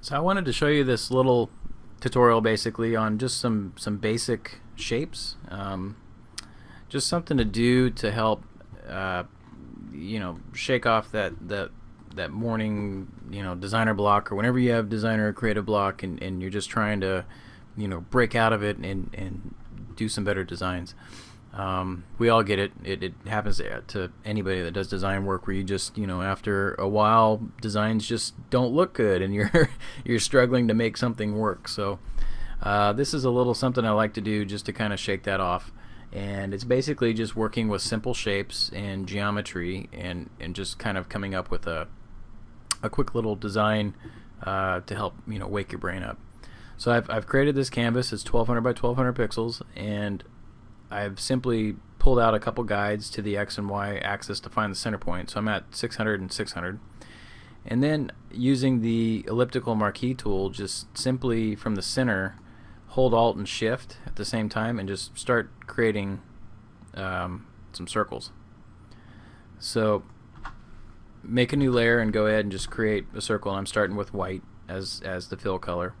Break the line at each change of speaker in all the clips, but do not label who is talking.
So I wanted to show you this little tutorial basically on just some basic shapes, just something to do to help shake off that morning designer block, or whenever you have designer or creative block and you're just trying to break out of it and do some better designs. We all get it. It happens to anybody that does design work, where you just, after a while, designs just don't look good, and you're struggling to make something work. So this is a little something I like to do just to kind of shake that off. And it's basically just working with simple shapes and geometry, and just kind of coming up with a quick little design to help wake your brain up. So I've created this canvas. It's 1200 by 1200 pixels, and I've simply pulled out a couple guides to the X and Y axis to find the center point. So I'm at 600 and 600. And then using the elliptical marquee tool, just simply from the center, hold Alt and Shift at the same time and just start creating some circles. So make a new layer and go ahead and just create a circle. And I'm starting with white as the fill color.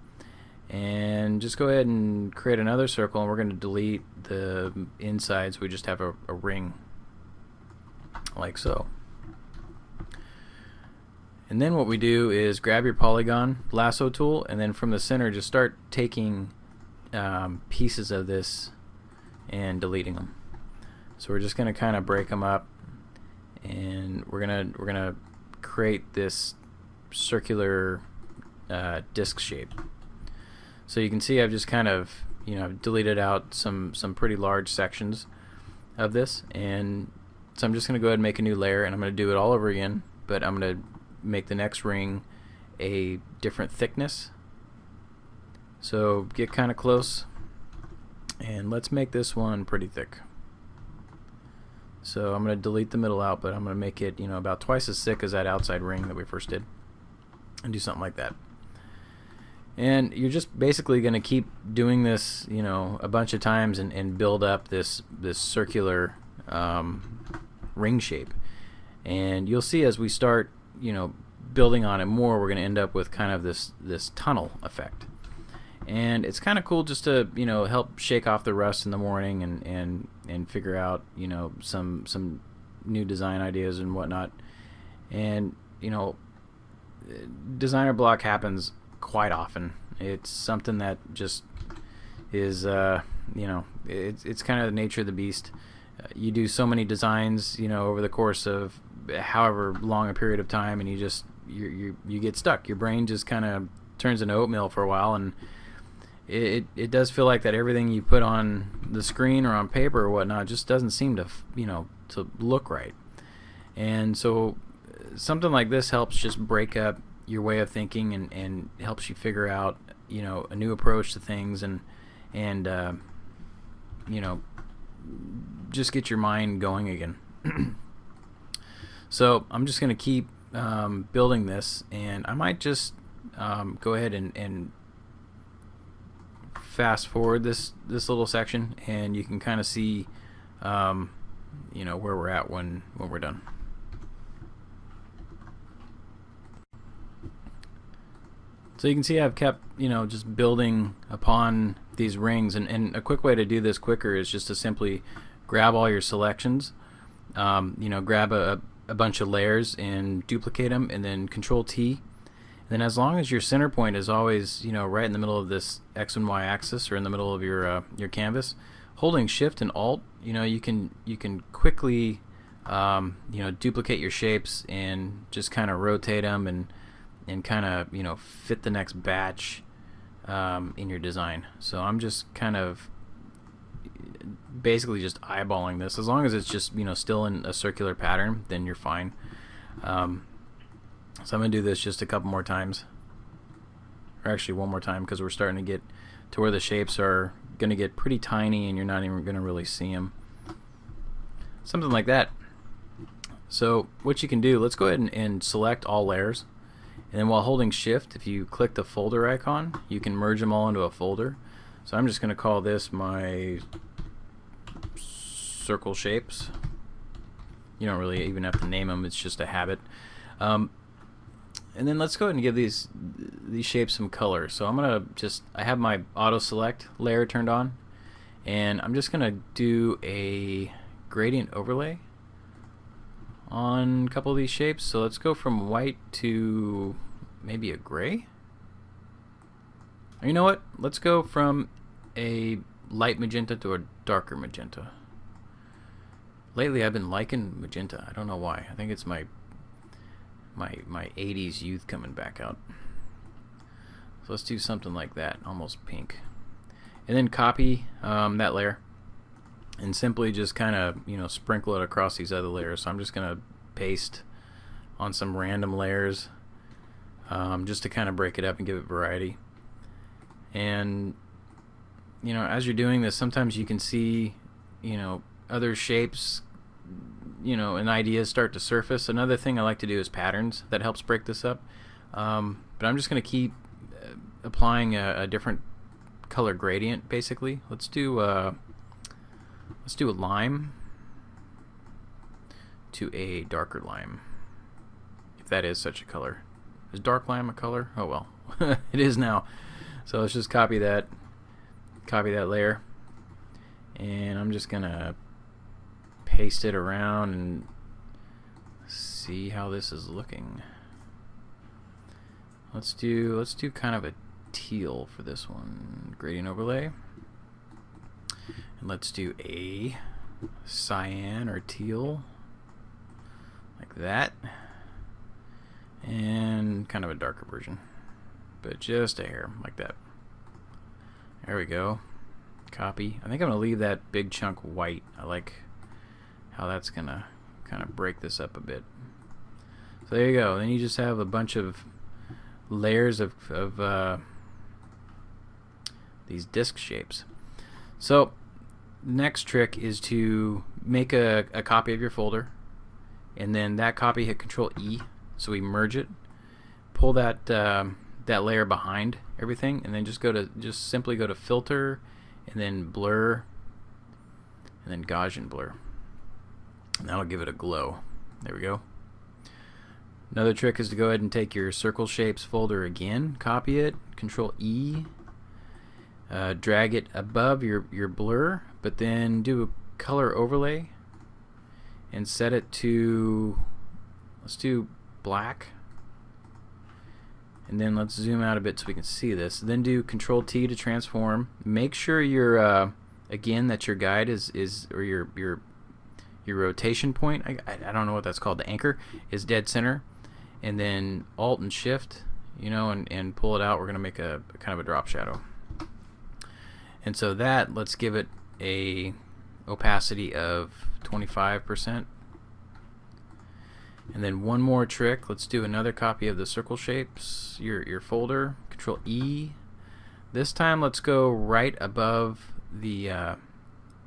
And just go ahead and create another circle, and we're going to delete the inside so we just have a ring like so. And then what we do is grab your polygon lasso tool, and then from the center just start taking pieces of this and deleting them. So we're just going to kind of break them up, and we're gonna create this circular disc shape. So you can see I've just kind of deleted out some pretty large sections of this, and so I'm just going to go ahead and make a new layer, and I'm going to do it all over again, but I'm going to make the next ring a different thickness. So get kind of close, and let's make this one pretty thick. So I'm going to delete the middle out, but I'm going to make it about twice as thick as that outside ring that we first did, and do something like that. And you're just basically going to keep doing this, a bunch of times, and build up this circular ring shape. And you'll see as we start, building on it more, we're going to end up with kind of this tunnel effect. And it's kind of cool just to help shake off the rust in the morning and figure out some new design ideas and whatnot. And designer block happens quite often. It's something that just is it's kind of the nature of the beast. You do so many designs over the course of however long a period of time, and you get stuck. Your brain just kind of turns into oatmeal for a while, and it does feel like that everything you put on the screen or on paper or whatnot just doesn't seem to to look right. And so something like this helps just break up your way of thinking, and helps you figure out a new approach to things, and just get your mind going again. So I'm just going to keep building this, and I might just go ahead and fast forward this little section, and you can kind of see where we're at when we're done. So you can see I've kept, just building upon these rings, and a quick way to do this quicker is just to simply grab all your selections, grab a bunch of layers and duplicate them, and then Control T. And then as long as your center point is always, right in the middle of this X and Y axis, or in the middle of your canvas, holding Shift and Alt, you can quickly, duplicate your shapes and just kind of rotate them and kind of fit the next batch in your design. So I'm just kind of basically just eyeballing this. As long as it's just still in a circular pattern, then you're fine. So I'm gonna do this just a couple more times, or actually one more time, because we're starting to get to where the shapes are gonna get pretty tiny and you're not even gonna really see them. Something like that. So what you can do, let's go ahead and select all layers. And then while holding Shift, if you click the folder icon, you can merge them all into a folder. So I'm just going to call this my circle shapes. You don't really even have to name them, it's just a habit. And then let's go ahead and give these shapes some color. So I'm gonna I have my auto select layer turned on, and I'm just gonna do a gradient overlay on a couple of these shapes. So let's go from white to maybe a gray. Or you know what? Let's go from a light magenta to a darker magenta. Lately I've been liking magenta. I don't know why. I think it's my 80s youth coming back out. So let's do something like that, almost pink. And then copy that layer and simply just kind of, you know, sprinkle it across these other layers. So I'm just going to paste on some random layers just to kind of break it up and give it variety. And, you know, as you're doing this, sometimes you can see, you know, other shapes, you know, and ideas start to surface. Another thing I like to do is patterns. That helps break this up. But I'm just going to keep applying a different color gradient, basically. Let's do a lime to a darker lime, if that is such a color. Is dark lime a color? Oh well, it is now. So let's just copy that layer, and I'm just gonna paste it around and see how this is looking. Let's do kind of a teal for this one. Gradient overlay. And let's do a cyan or teal like that. And kind of a darker version, but just a hair like that. There we go. Copy. I think I'm gonna leave that big chunk white. I like how that's gonna kind of break this up a bit. So there you go. Then you just have a bunch of layers of these disc shapes. So next trick is to make a copy of your folder, and then that copy, hit Control E so we merge it. Pull that that layer behind everything, and then just simply go to Filter, and then Blur, and then Gaussian Blur, and that'll give it a glow. There we go. Another trick is to go ahead and take your circle shapes folder again, copy it, Control E, drag it above your blur, but then do a color overlay and set it to, let's do black, and then let's zoom out a bit so we can see this. Then do Control T to transform. Make sure your again that your guide is or your rotation point, I don't know what that's called, the anchor, is dead center, and then Alt and Shift, you know, and pull it out. We're gonna make a kind of a drop shadow. And so that, let's give it a opacity of 25%. And then one more trick, let's do another copy of the circle shapes, your folder, Control E. This time let's go right above the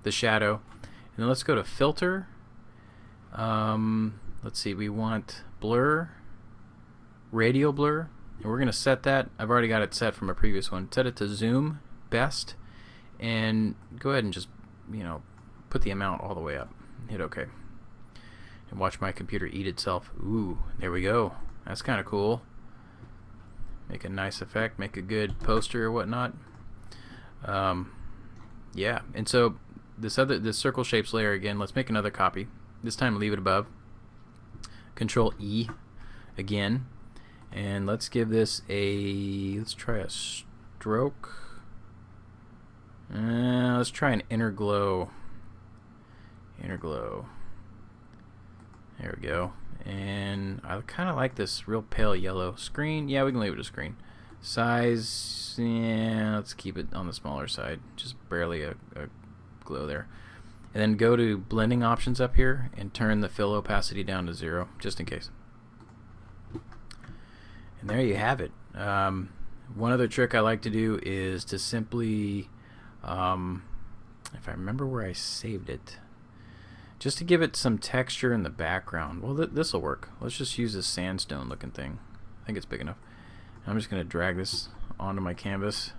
shadow, and then let's go to Filter. Let's see, we want Blur, Radial Blur, and we're gonna set that, I've already got it set from a previous one, set it to Zoom Best, and go ahead and just, you know, put the amount all the way up. Hit OK. And watch my computer eat itself. Ooh, there we go. That's kind of cool. Make a nice effect, make a good poster or whatnot. Yeah, and so this circle shapes layer again, let's make another copy. This time leave it above. Control E again. And let's give this let's try a stroke. Let's try an inner glow. Inner glow. There we go. And I kind of like this real pale yellow. Screen, yeah, we can leave it a screen. Size, yeah, let's keep it on the smaller side. Just barely a glow there. And then go to blending options up here and turn the fill opacity down to 0, just in case. And there you have it. One other trick I like to do is to simply, if I remember where I saved it, just to give it some texture in the background. Well, this will work. Let's just use this sandstone looking thing. I think it's big enough. I'm just going to drag this onto my canvas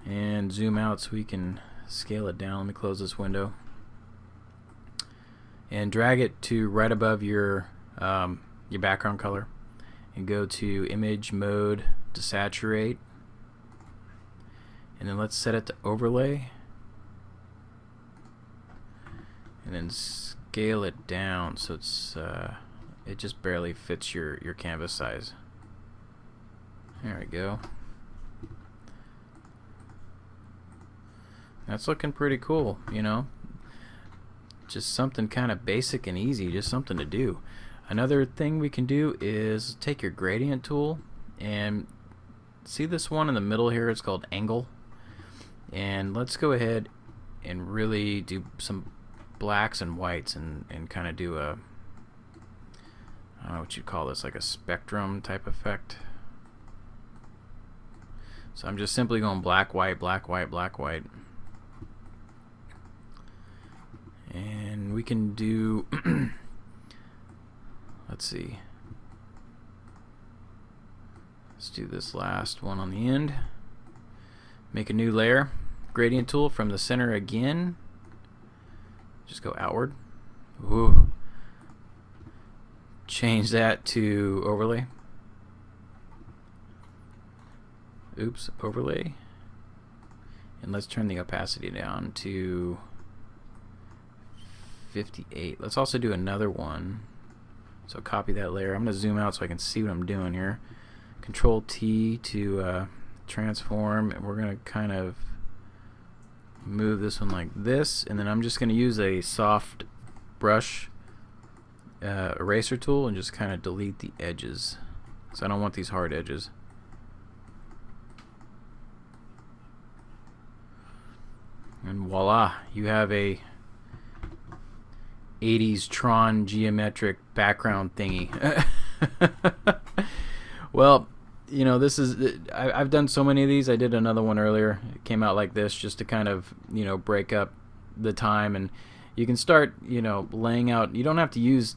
and zoom out so we can scale it down. Let me close this window and drag it to right above your background color, and go to image mode to saturate, and then let's set it to overlay, and then scale it down so it's it just barely fits your canvas size. There we go. That's looking pretty cool, you know. Just something kind of basic and easy, just something to do. Another thing we can do is take your gradient tool and see this one in the middle here, it's called angle. And let's go ahead and really do some blacks and whites and kind of do a, I don't know what you'd call this, like a spectrum type effect. So I'm just simply going black, white, black, white, black, white. And we can do, let's see, let's do this last one on the end. Make a new layer, gradient tool from the center again, just go outward. Ooh. Change that to overlay. Oops, overlay. And let's turn the opacity down to 58. Let's also do another one. So copy that layer. I'm going to zoom out so I can see what I'm doing here. Control T to transform, and we're going to kind of move this one like this, and then I'm just going to use a soft brush eraser tool and just kind of delete the edges. So I don't want these hard edges. And voila, you have a 80s Tron geometric background thingy. Well, you know, this is, I've done so many of these. I did another one earlier. It came out like this just to kind of, you know, break up the time. And you can start, you know, laying out. You don't have to use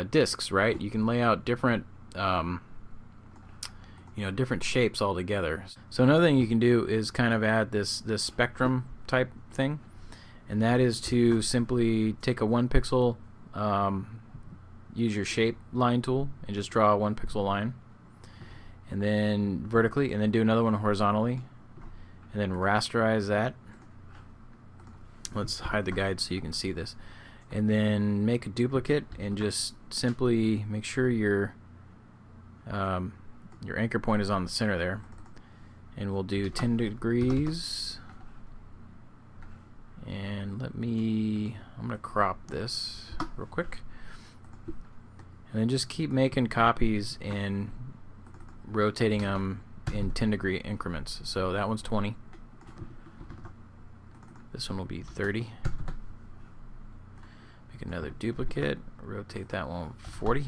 discs, right? You can lay out different, you know, different shapes all together. So another thing you can do is kind of add this spectrum type thing. And that is to simply take a 1 pixel, use your shape line tool and just draw a 1 pixel line, and then vertically, and then do another one horizontally, and then rasterize that. Let's hide the guide so you can see this, and then make a duplicate and just simply make sure your anchor point is on the center there, and we'll do 10 degrees. And I'm gonna crop this real quick, and then just keep making copies and rotating them in 10-degree increments. So that one's 20, this one will be 30. Make another duplicate, rotate that one 40,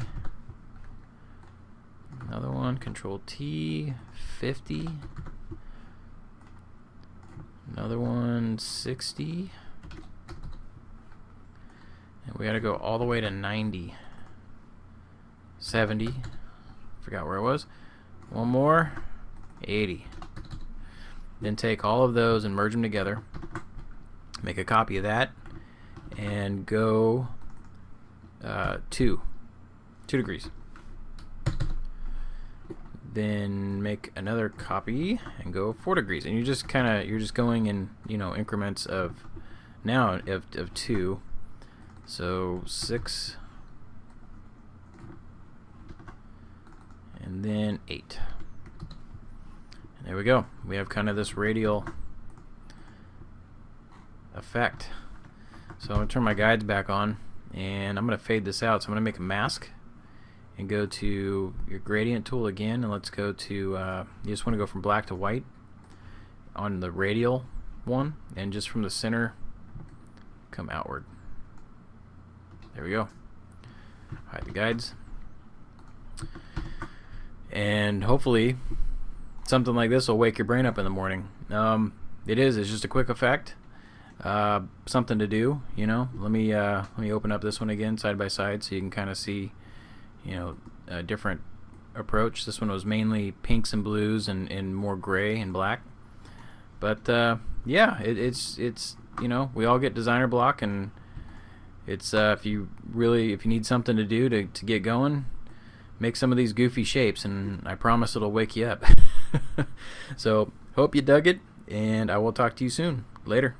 another one, Control T, 50, another one, 60, and we gotta go all the way to 90, 70, forgot where it was, one more, 80. Then take all of those and merge them together, make a copy of that, and go 2 degrees. Then make another copy and go 4 degrees, and you're just going in, you know, increments of now of 2. So 6, and then 8. And there we go. We have kind of this radial effect. So I'm gonna turn my guides back on, and I'm gonna fade this out. So I'm gonna make a mask and go to your gradient tool again, and let's go to you just want to go from black to white on the radial one, and just from the center come outward. There we go. Hide the guides, and hopefully something like this will wake your brain up in the morning. It's just a quick effect, something to do, you know. Let me open up this one again side by side so you can kind of see, you know, a different approach. This one was mainly pinks and blues and more gray and black, but yeah, it's you know, we all get designer block, and it's if you need something to do to get going, make some of these goofy shapes, and I promise it'll wake you up. So hope you dug it, and I will talk to you soon. Later.